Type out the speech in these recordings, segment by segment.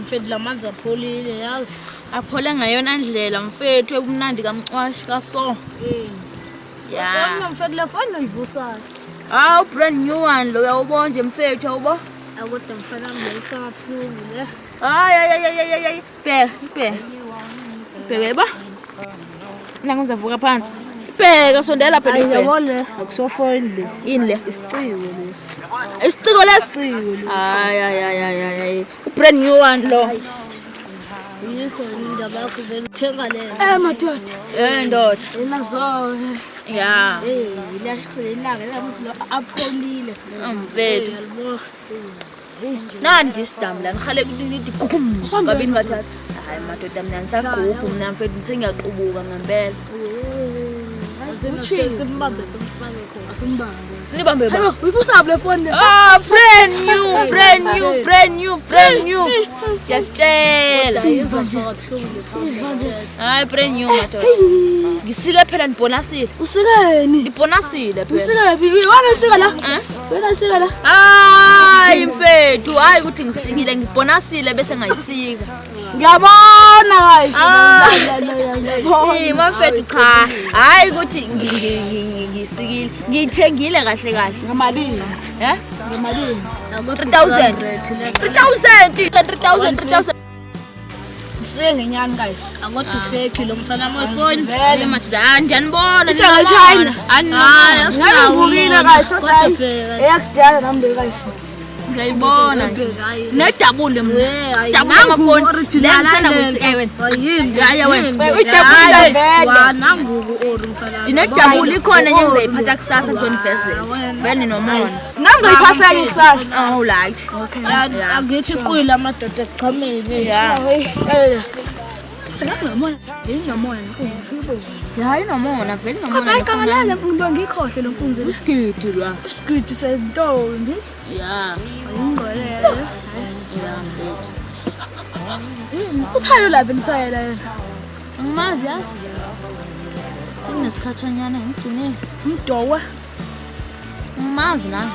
mfethu lamanzi apholile yazi. Aphole ngayona ndlela mfethu ekumnandi kamcwashi kaso. Yeah. Kodwa mfethu le phone uyivusayo. Brand new one lo uyawubona nje mfethu awubo? Kodwa mfana ngiyifaka kabuhlungu le. Hayi. Bheka. Nangu ngizavuka phansi. Bheka sondela phela. Ngiyabona akusofoni le. Yini le? Isiciko lesi. Isiciko lesi. Hayi. Brand new one lo. Yitho indaba yakho vele uthenga le. Madoda. Ndoda. Yena zonke. Yeah. Ilanga lamuthi lo apholile. Mfethu. Yalbo. Nandi isidam la ngikhale kulithi gugum. Ngabini kathathu. Hayi madoda mina ngisagubhu mina mfethu sengiyaqubuka ngempela. Simbambe somfane khona simbambe. Nibambe ba. Uyivusa le phone le. Brand new. Yakutshela. Hayi brand new madoda. Ngisike phela nibonasile. Usikeni? Nibonasile phela. Usikephi? Wena usika la? Wena usika la? Hayi mfethu, hayi ukuthi ngisikile ngibonasile bese ngayisika. Ngiyabona guys. Mfethu cha. Hayi ukuthi ngisikile. Ngiyithengile kahle. Ngamalini? Ngamalini? 3,000. Sike ngenyani guys. Akodwa ufake lo mfana phone. Vele madoda ngiyanibona China. Hayi Ngivukile guys. Kodwa phela. Eyakudala nami le guys. Ngiyayibona nedabule mina dabule amafoni lensana wena hayi wena uyidabule vele nanguku or mfana dinedabule ikhona enye ngizayiphatha kusasa John Vezela vele nomona nami ngiyiphatha kusasa oh right angithi iqwila amadoda echamele hayi nomona vele nomona hayi kamalala ngibona ngikhohle lo mpunzi isigidi la isigidi sentombi ayingqolele uthayo lapha nitshayela yena angimazi yazi singesikhatshanyana ngigcine umdowe angimazi na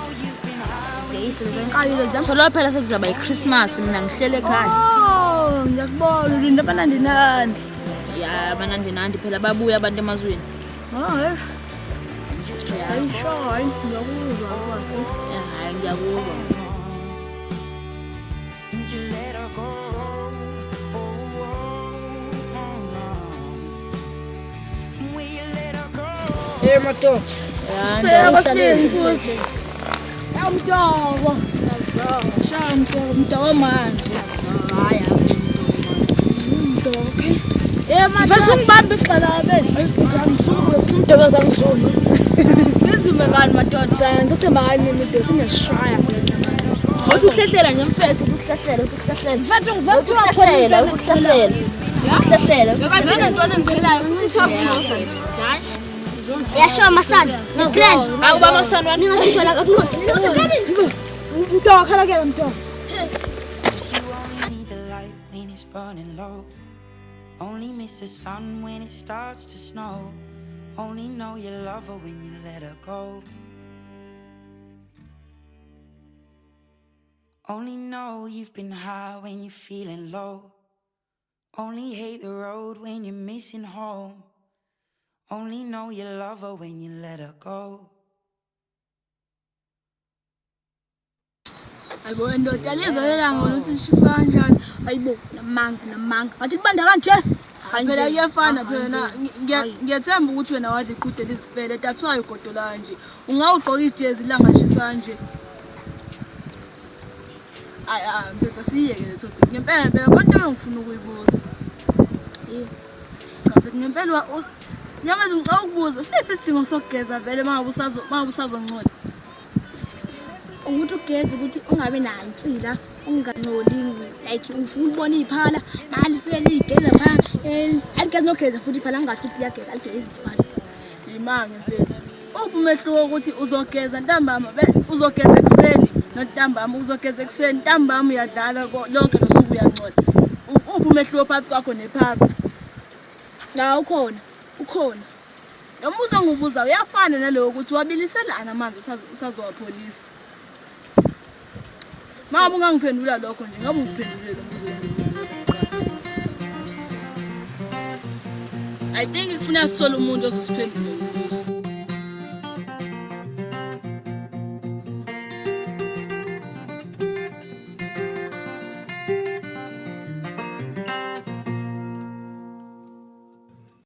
zeyisenzenkayo zami so phela sekuzaba iChristmas mina ngihlele ekhaya ngiyakubona ulinda abanandinandi ya abanandinandi phela babuya abantu emazweni ayisho ngiyakuzwa kwathi hayi ngiyakuzwa madoda sibeka sibeni futhi amdobo mdobo manje hayi mdobo mfethu ngibambe igxalabe umdobo zangizulu ngizime ngani madoda yenza sembani imidobo sineshaya Uthi ukuhlehlela nje mfethu ukuhlehlela mfethu ukuhlehlela ngeke ntwana engiqhelayo futhi siyasixhosa Yasho masana. plan akuba masana wani Ngizothola kakhulu. Mntoko khala ke mntoko. Burning low. Only miss the sun when it starts to snow. Only know you love her when you let her go. Only know you've been high when you're feeling low. Only hate the road when you're missing home. Only know you love her when you let her go. Ayibo ndoda lizolela ngoluthi shisa kanjani ayibo namanga ngathi libanda kanje phela iyafana phela ngiyethemba ukuthi wena wadla iqhude lizifele dathwa ugodola nje ungawugqoka ijezi langashisa kanje mfethu siyeke le topic ngempela konke engifuna ukuyibuza cha mfethu ngempela nyamazi ngicela ukubuza siphi isidingo sokugeza vele mangabe usazongcola ukuthi ugeze ukuthi ungabe nayo insila ungangcoli like ufuna ubona iphala manje ufike igeza phansi aligeza nogeza futhi phala ngingasho ukuthi liyageza aligeza iziphala imange mfethu ubumehluko ukuthi uzogeza ntambama uzogeza ekseni nontambama uzogeza ekseni ntambama uyadlala lonke losuku uyangcola ubumehluko phakathi kwakho nephapha la ukhona nomuza ngubuza uyafana nalowo ukuthi wabiliselana manje usazowapholisa Ngabe ungangiphendula lokho nje, ngabe ungiphendulele lo mbuzo. I think kufuna sithole umuntu ozosiphendula.